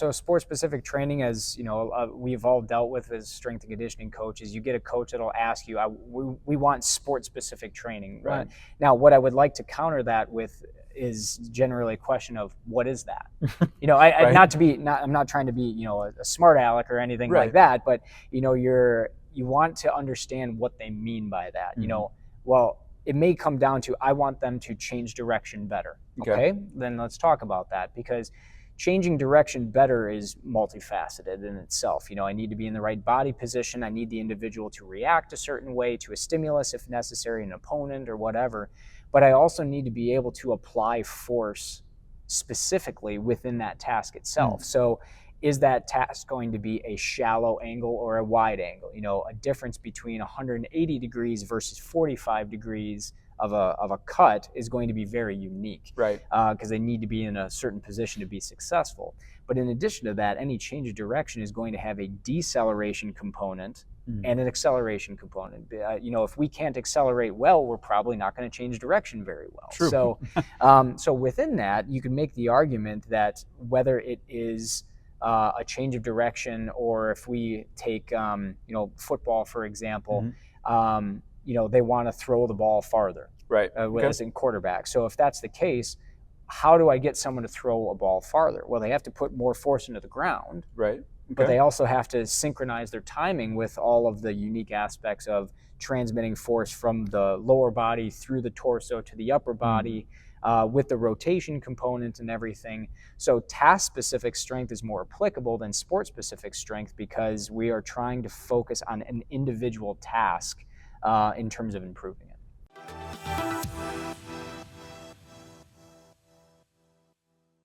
so sport-specific training, as you know, we've all dealt with as strength and conditioning coaches. You get a coach that'll ask you, we want sport-specific training. Right. Now, what I would like to counter that with is generally a question of what is that? You know, Right. I'm not trying to be, you know, a smart aleck or anything Right. like that, but you know, you want to understand what they mean by that. You know, well, it may come down to, I want them to change direction better. Okay, then let's talk about that, because changing direction better is multifaceted in itself. You know, I need to be in the right body position. I need the individual to react a certain way to a stimulus, if necessary, an opponent or whatever. But I also need to be able to apply force specifically within that task itself. So is that task going to be a shallow angle or a wide angle? You know, a difference between 180 degrees versus 45 degrees of a cut is going to be very unique, right? Because they need to be in a certain position to be successful. But in addition to that, any change of direction is going to have a deceleration component and an acceleration component. You know, if we can't accelerate well, we're probably not going to change direction very well. True. So, so within that, you can make the argument that whether it is a change of direction, or if we take, you know, football, for example, you know, they want to throw the ball farther, right? As in quarterback. So if that's the case, how do I get someone to throw a ball farther? Well, they have to put more force into the ground, right? But they also have to synchronize their timing with all of the unique aspects of transmitting force from the lower body through the torso to the upper body, with the rotation component and everything. So task-specific strength is more applicable than sport-specific strength, because we are trying to focus on an individual task in terms of improving it.